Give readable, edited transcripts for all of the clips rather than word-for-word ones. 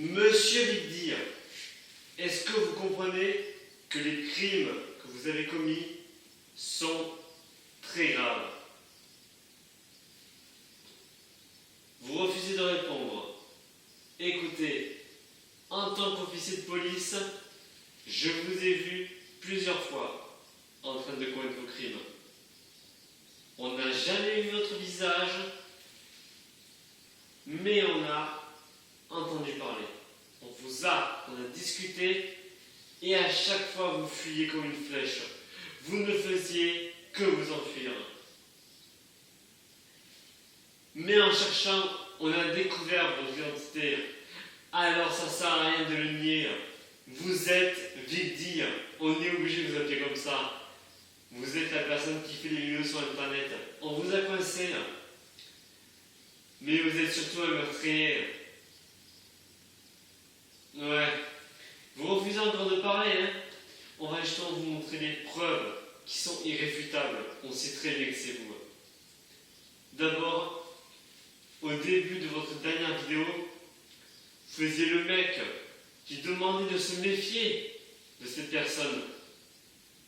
Monsieur Vigdir, est-ce que vous comprenez que les crimes que vous avez commis sont très graves? Vous refusez de répondre. Écoutez, en tant qu'officier de police, je vous ai vu plusieurs fois en train de commettre vos crimes. On n'a jamais vu votre visage, mais on a entendu parler. On a discuté, et à chaque fois vous fuyiez comme une flèche. Vous ne faisiez que vous enfuir. Mais en cherchant, on a découvert votre identité. Alors ça sert à rien de le nier. Vous êtes Vigdir. On est obligé de vous appeler comme ça. Vous êtes la personne qui fait les vidéos sur Internet. On vous a coincé. Mais vous êtes surtout un meurtrier. Ouais. Vous refusez encore de parler, hein? On va justement vous montrer des preuves qui sont irréfutables. On sait très bien que c'est vous. D'abord, au début de votre dernière vidéo, vous faisiez le mec qui demandait de se méfier de cette personne.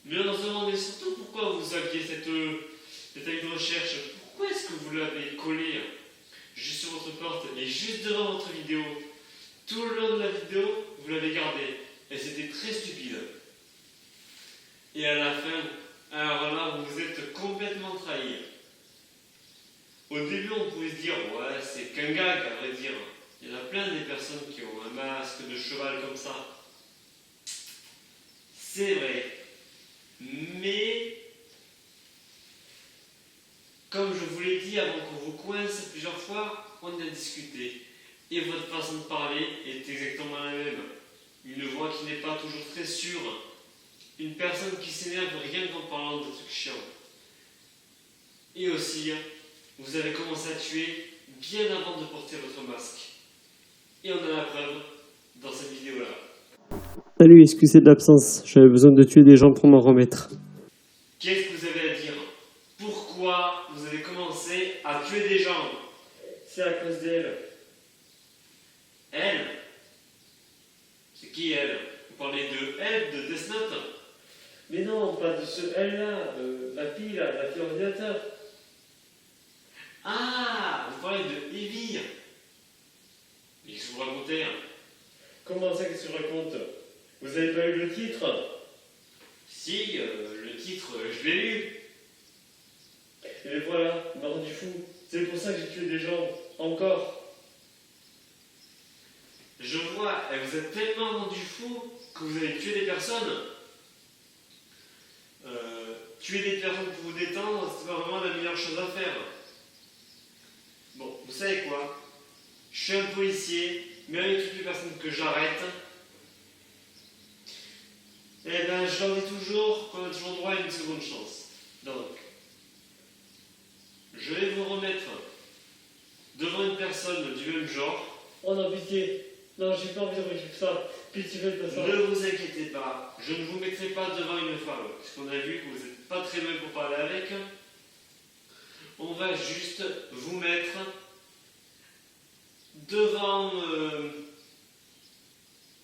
Mais on se demandait surtout pourquoi vous aviez cette avis de recherche. Pourquoi est-ce que vous l'avez collé juste sur votre porte et juste devant votre vidéo? Tout le long de la vidéo, vous l'avez gardé. Et c'était très stupide. Et à la fin, alors là, vous vous êtes complètement trahi. Au début, on pouvait se dire, ouais, c'est qu'un gag, à vrai dire. Il y en a plein des personnes qui ont un masque de cheval comme ça. C'est vrai. Mais, comme je vous l'ai dit avant qu'on vous coince plusieurs fois, on a discuté. Et votre façon de parler est exactement la même. Une voix qui n'est pas toujours très sûre. Une personne qui s'énerve rien qu'en parlant de trucs chiants. Et aussi, vous avez commencé à tuer bien avant de porter votre masque. Et on a la preuve dans cette vidéo-là. Salut, excusez de l'absence, j'avais besoin de tuer des gens pour m'en remettre. Qu'est-ce que vous avez à dire? Pourquoi vous avez commencé à tuer des gens? C'est à cause d'elle. Elle? C'est qui elle? Vous parlez de elle, de Death Note? Mais non, pas de ce elle-là, la fille ordinateur. Ah, vous parlez de Evie. Mais qu'est-ce que vous racontez? Comment ça, qu'est-ce que tu racontes? Vous avez pas eu le titre? Si, le titre, je l'ai lu. Et voilà, il m'a rendu fou. C'est pour ça que j'ai tué des gens, encore. Je vois, elle vous a tellement rendu fou que vous avez tué des personnes. Tuer des personnes pour vous détendre, c'est pas vraiment la meilleure chose à faire. Bon, vous savez quoi? Je suis un policier, mais avec toutes les personnes que j'arrête, eh ben, je leur dis toujours qu'on a toujours droit à une seconde chance. Donc, je vais vous remettre devant une personne du même genre. Oh non, pitié. Non, j'ai pas envie de revivre ça. Pitié, faites pas ça. Ne vous inquiétez pas, je ne vous mettrai pas devant une femme, puisqu'on a vu que vous n'êtes pas très loin pour parler avec. On va juste vous mettre devant,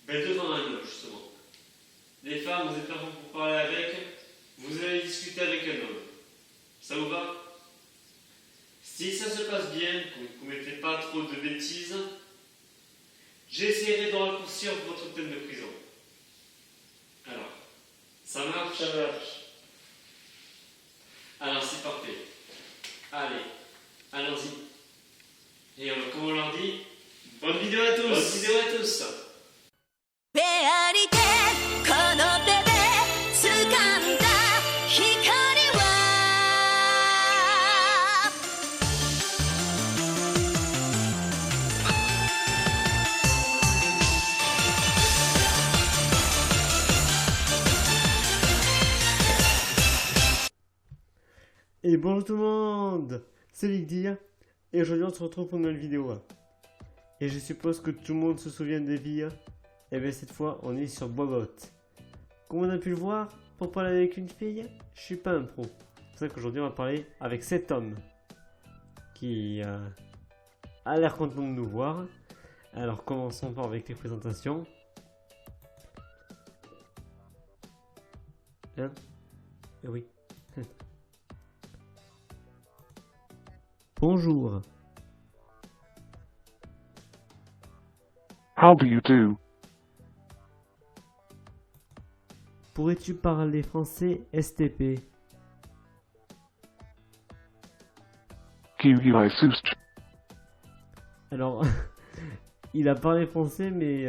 devant un homme, justement. Les femmes, vous n'êtes pas bon pour parler avec, vous allez discuter avec un homme. Ça vous va? Si ça se passe bien, que vous ne commettez pas trop de bêtises, j'essaierai de raccourcir votre peine de prison. Alors, ça marche? Ça marche. Alors c'est parfait. Allez, allons-y. Et comme on leur dit, bonne vidéo à tous! Bonne vidéo à tous! フェアリテこの手で掴んだ光は Et bonjour tout le monde, c'est Vigdir, et aujourd'hui on se retrouve pour une nouvelle vidéo. Et je suppose que tout le monde se souvient des villes. Et bien cette fois on est sur Bobot. Comme on a pu le voir, pour parler avec une fille, je suis pas un pro. C'est pour ça qu'aujourd'hui on va parler avec cet homme qui a l'air content de nous voir. Alors commençons par avec les présentations. Hein? Eh oui. Bonjour. How do you do? Pourrais-tu parler français STP? Kiwi-Sust. Alors, il a parlé français, mais...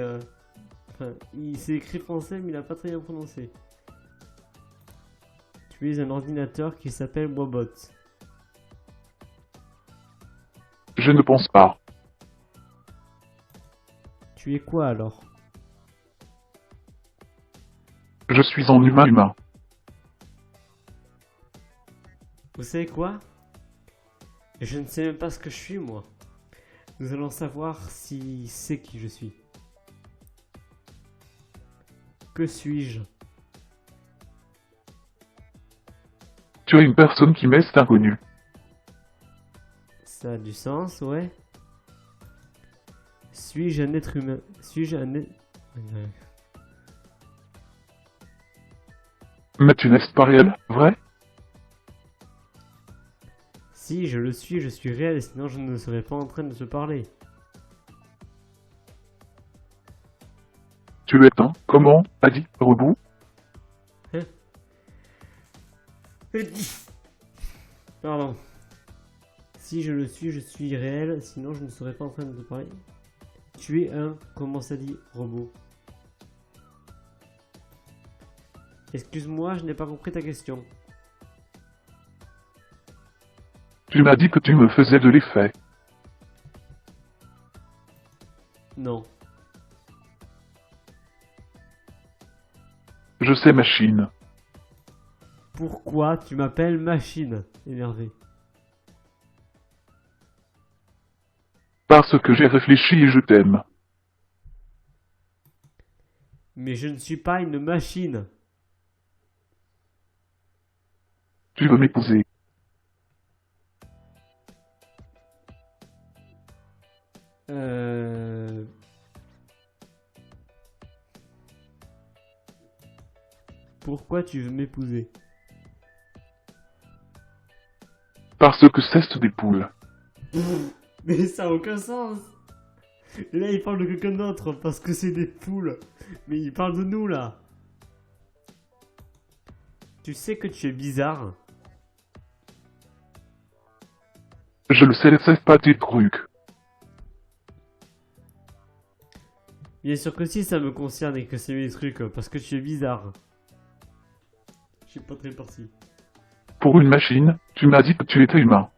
enfin, il s'est écrit français, mais il n'a pas très bien prononcé. Tu es un ordinateur qui s'appelle Bobot. Je ne pense pas. Tu es quoi alors? Je suis un humain. Vous savez quoi? Je ne sais même pas ce que je suis, moi. Nous allons savoir si c'est qui je suis. Que suis-je? Tu es une personne qui m'est inconnue. Ça a du sens, ouais. Suis-je un être humain? Suis-je un être... Mais tu n'es pas réel, vrai? Si je le suis, je suis réel, sinon je ne serais pas en train de te parler. Tu es un, comment, a dit, robot? Pardon. Si je le suis, je suis réel, sinon je ne serais pas en train de te parler. Tu es un, comment ça dit, robot. Excuse-moi, je n'ai pas compris ta question. Tu m'as dit que tu me faisais de l'effet. Non. Je sais, machine. Pourquoi tu m'appelles machine? Énervé. Parce que j'ai réfléchi et je t'aime. Mais je ne suis pas une machine. Tu veux m'épouser. Pourquoi tu veux m'épouser? Parce que c'est des poules. Mais ça n'a aucun sens. Là, il parle de quelqu'un d'autre parce que c'est des poules. Mais il parle de nous, là. Tu sais que tu es bizarre. Je le sais, c'est pas des trucs. Bien sûr que si, ça me concerne et que c'est mes trucs, parce que tu es bizarre. Je suis pas très parti. Pour une machine, tu m'as dit que tu étais humain.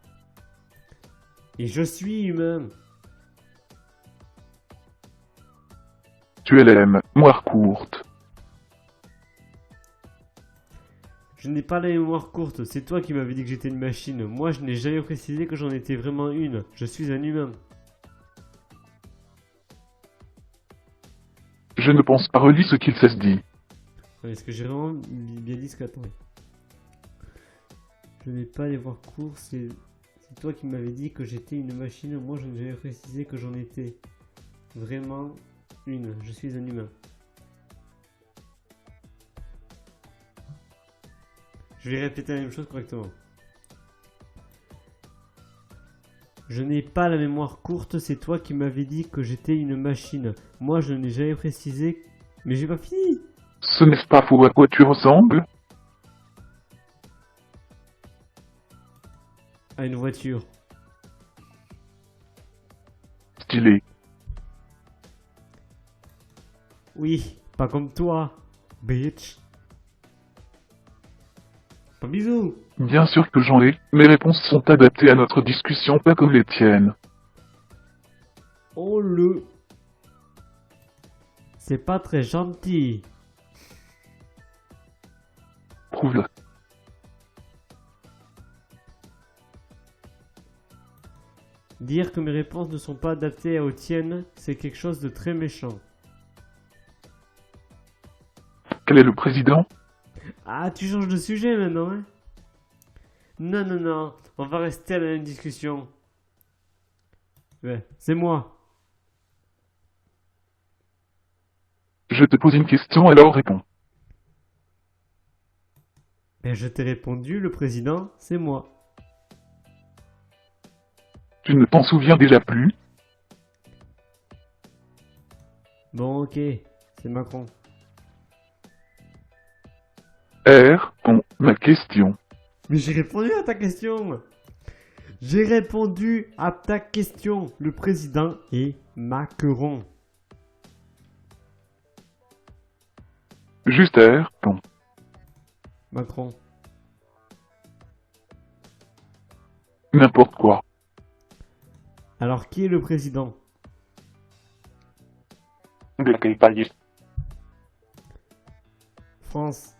Et je suis humain. Tu es la mémoire courte. Je n'ai pas la mémoire courte, c'est toi qui m'avais dit que j'étais une machine. Moi, je n'ai jamais précisé que j'en étais vraiment une. Je suis un humain. Je ne pense pas relire ce qu'il s'est dit. Ouais, est-ce que j'ai vraiment bien dit ce qu'attends? Je n'ai pas les voir courts, c'est toi qui m'avais dit que j'étais une machine. Moi, je n'ai jamais précisé que j'en étais vraiment une. Je suis un humain. Je vais répéter la même chose correctement. Je n'ai pas la mémoire courte, c'est toi qui m'avais dit que j'étais une machine. Moi, je n'ai jamais précisé... Mais j'ai pas fini! Ce n'est pas faux à quoi tu ressembles? À une voiture. Stylé. Oui, pas comme toi, bitch. Pas bisous. Bien sûr que j'en ai. Mes réponses sont adaptées à notre discussion, pas comme les tiennes. Oh le... C'est pas très gentil. Prouve-le. Dire que mes réponses ne sont pas adaptées aux tiennes, c'est quelque chose de très méchant. Quel est le président? Ah, tu changes de sujet maintenant, hein? Non, non, non, on va rester à la même discussion. Ouais, c'est moi. Je te pose une question, alors réponds. Ben, je t'ai répondu, le président, c'est moi. Tu ne t'en souviens déjà plus? Bon, ok, c'est Macron. Réponds ma question. Mais j'ai répondu à ta question. J'ai répondu à ta question. Le président est Macron. Juste réponds. Macron. N'importe quoi. Alors, qui est le président? De quel pays? France.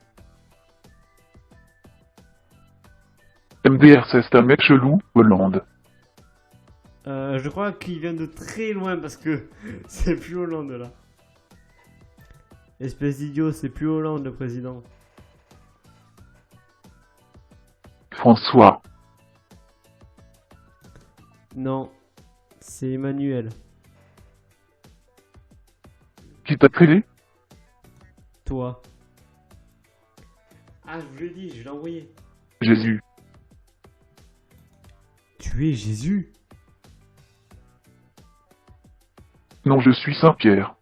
MDR, c'est un mec chelou, Hollande. Je crois qu'il vient de très loin parce que c'est plus Hollande là. Espèce d'idiot, c'est plus Hollande le président. François. Non, c'est Emmanuel. Qui t'a créé? Toi. Ah, je vous l'ai dit, je l'ai envoyé. Jésus. Tu es Jésus? Non, je suis Saint-Pierre.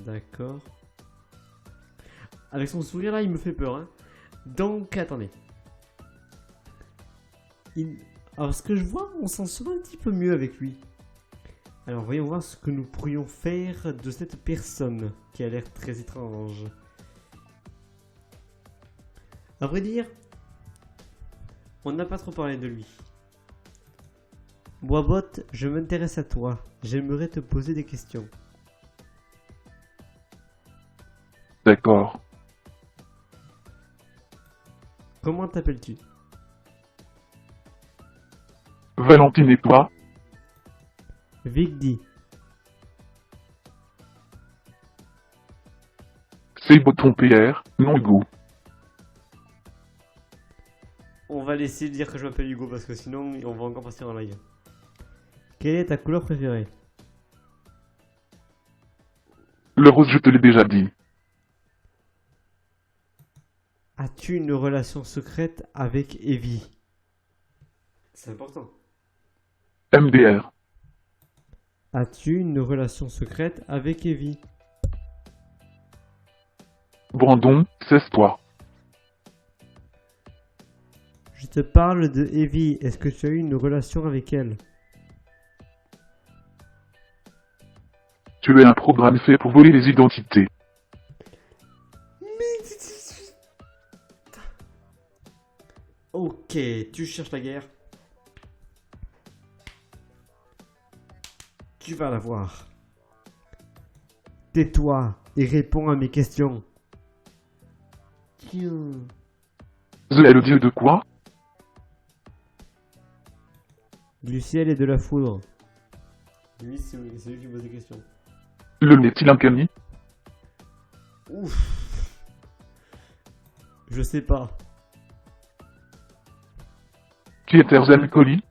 D'accord. Avec son sourire là, il me fait peur. Hein. Donc, attendez. Alors, ce que je vois, on s'en sort un petit peu mieux avec lui. Alors, voyons voir ce que nous pourrions faire de cette personne qui a l'air très étrange. À vrai dire, on n'a pas trop parlé de lui. Boisbot, je m'intéresse à toi. J'aimerais te poser des questions. D'accord. Comment t'appelles-tu? Valentine et toi? Vigdi. C'est ton PR, non Hugo. On va laisser dire que je m'appelle Hugo parce que sinon on va encore passer en live. Quelle est ta couleur préférée? Le rose, je te l'ai déjà dit. As-tu une relation secrète avec Evie? C'est important. MDR. As-tu une relation secrète avec Evie? Brandon, cesse-toi. Je te parle de Evie. Est-ce que tu as eu une relation avec elle? Tu es un programme fait pour voler les identités. Ok, tu cherches la guerre. Tu vas la voir. Tais-toi et réponds à mes questions. Tiens. The est le dieu de quoi? Du ciel et de la foudre. Lui, c'est lui qui pose des questions. Le n'est-il un cani? Ouf. Je sais pas. Qui est Erzan Colli?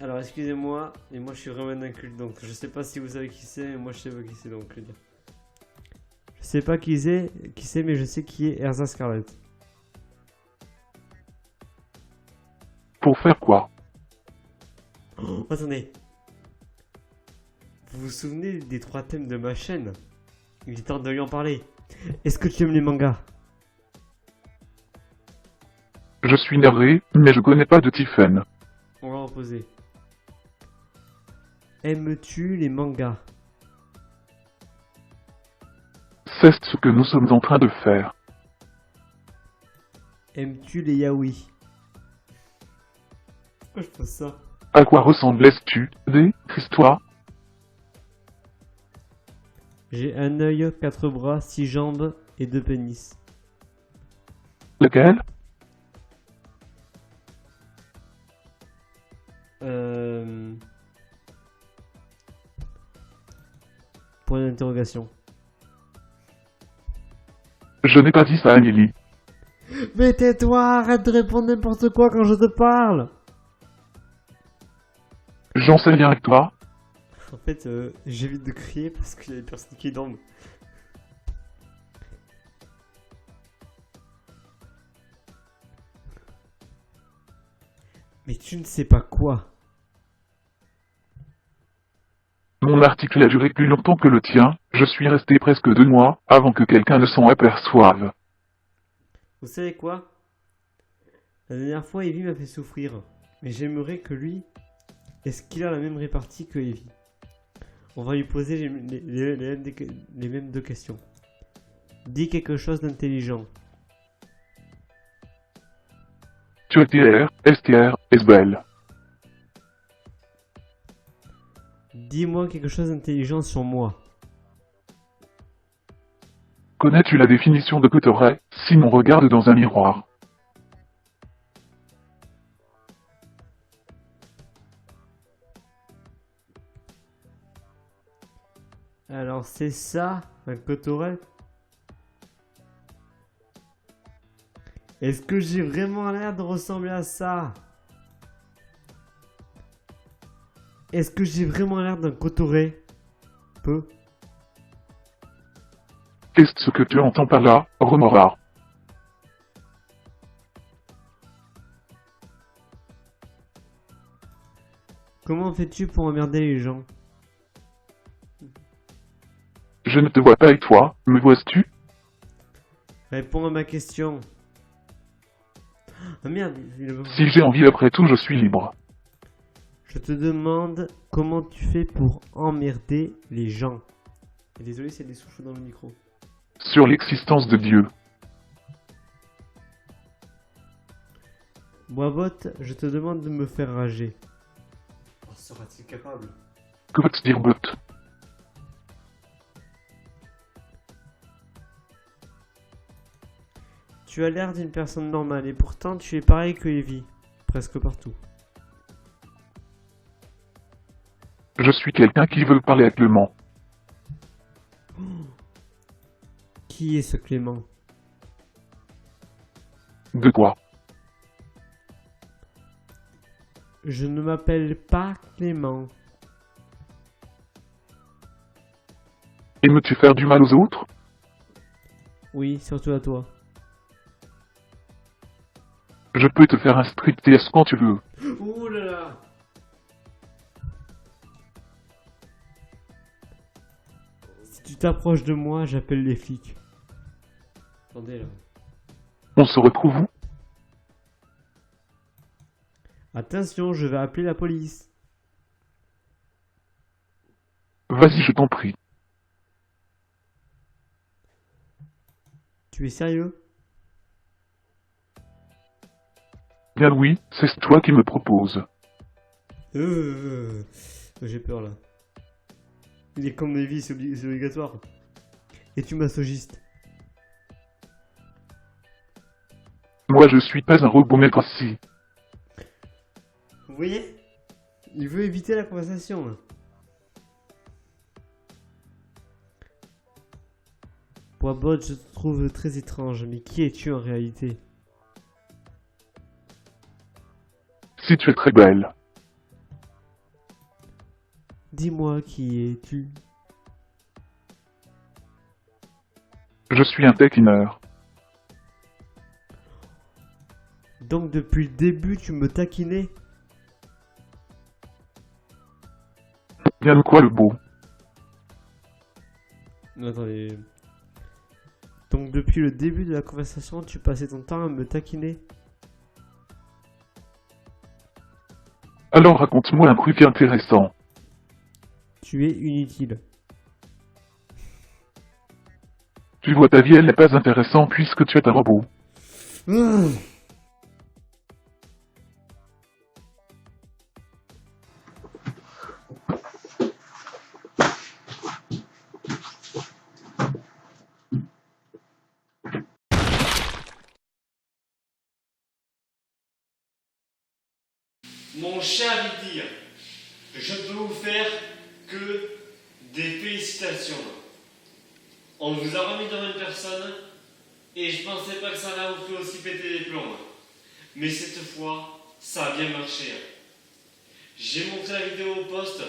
Alors excusez-moi, mais moi je suis vraiment inculte, donc je sais pas si vous savez qui c'est, mais moi je sais pas qui c'est, donc je vais dire. Je sais pas qui c'est, mais je sais qui est Erza Scarlett. Pour faire quoi? Oh, attendez. Vous vous souvenez des 3 thèmes de ma chaîne? Il est temps de lui en parler. Est-ce que tu aimes les mangas? Je suis navré, mais je connais pas de Tiffen. On va reposer. Aimes-tu les mangas? C'est ce que nous sommes en train de faire. Aimes-tu les yaoi? Pourquoi je pose ça? À quoi ressemblais-tu? Décris-toi. J'ai un œil, 4 bras, 6 jambes et 2 pénis. Lequel? Point d'interrogation. Je n'ai pas dit ça à Amélie. Mais tais-toi, arrête de répondre n'importe quoi quand je te parle. J'en sais rien avec toi. En fait, j'évite de crier parce qu'il y a des personnes qui dorment. Mais tu ne sais pas quoi. Mon article a duré plus longtemps que le tien. Je suis resté presque 2 mois avant que quelqu'un ne s'en aperçoive. Vous savez quoi? La dernière fois, Evie m'a fait souffrir. Mais j'aimerais que lui... Est-ce qu'il a la même répartie que Evie? On va lui poser les mêmes deux questions. Dis quelque chose d'intelligent. Tu es TR, STR, SBL. Dis-moi quelque chose d'intelligent sur moi. Connais-tu la définition de Cotteret? Sinon regarde dans un miroir. Alors c'est ça, un cotorret? Est-ce que j'ai vraiment l'air de ressembler à ça? Est-ce que j'ai vraiment l'air d'un cotorret? Peu. Qu'est-ce que tu entends par là, remords? Comment fais-tu pour emmerder les gens? Je ne te vois pas et toi, me vois-tu? Réponds à ma question. Ah merde, Si j'ai envie après tout, je suis libre. Je te demande comment tu fais pour emmerder les gens. Et désolé, c'est des souffles dans le micro. Sur l'existence de Dieu. Boibot, je te demande de me faire rager. En sera-t-il capable? Que veut dire bot? Tu as l'air d'une personne normale et pourtant tu es pareil que Evie. Presque partout. Je suis quelqu'un qui veut parler à Clément. Qui est ce Clément? De quoi? Je ne m'appelle pas Clément. Aimes-tu faire du mal aux autres? Oui, surtout à toi. Je peux te faire un striptease quand tu veux. Oh là là! Si tu t'approches de moi, j'appelle les flics. Attendez là. On se retrouve où? Attention, je vais appeler la police. Vas-y, je t'en prie. Tu es sérieux? Bien oui, c'est toi qui me proposes. J'ai peur là. Il est comme Evie, c'est obligatoire. Et tu masochistes. Moi je suis pas un robot merci. Vous voyez? Il veut éviter la conversation là. Boibot, je te trouve très étrange, mais qui es-tu en réalité? Si tu es très belle. Dis-moi qui es-tu? Je suis un taquineur. Donc depuis le début tu me taquinais? Bien ou quoi le beau? Non, attendez. Donc depuis le début de la conversation tu passais ton temps à me taquiner? Alors raconte-moi un truc intéressant. Tu es inutile. Tu vois ta vie elle n'est pas intéressante puisque tu es un robot. Mon cher Vidir, je peux vous faire que des félicitations. On vous a remis dans une personne Et je pensais pas que ça allait vous faire aussi péter les plombs. Mais cette fois, ça a bien marché. J'ai montré la vidéo au poste.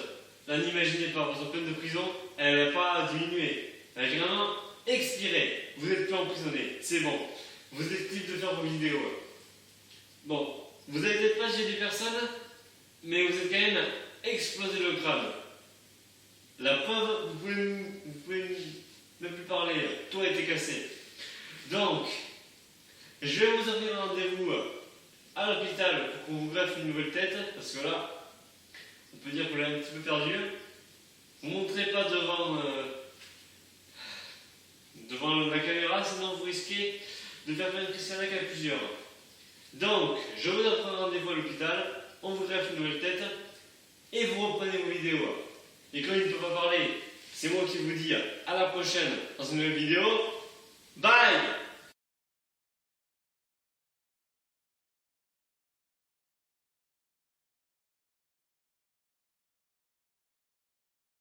Là, n'imaginez pas, votre peine de prison, elle n'a pas diminué. Elle a vraiment expiré. Vous n'êtes plus emprisonné. C'est bon. Vous êtes libre de faire vos vidéos. Bon, vous n'avez peut-être pas chez des personnes, mais vous êtes quand même explosé le crâne. La preuve, vous pouvez ne plus parler. Tout a été cassé. Donc, je vais vous offrir un rendez-vous à l'hôpital pour qu'on vous greffe une nouvelle tête, parce que là, on peut dire qu'on l'a un petit peu perdu. Vous ne montrez pas devant la caméra, sinon vous risquez de faire une crise cardiaque à plusieurs. Donc, je vous offre un rendez-vous à l'hôpital, on vous greffe une nouvelle tête, et vous reprenez vos vidéos. Et quand il ne peut pas parler, c'est moi qui vous dis à la prochaine dans une nouvelle vidéo. Bye!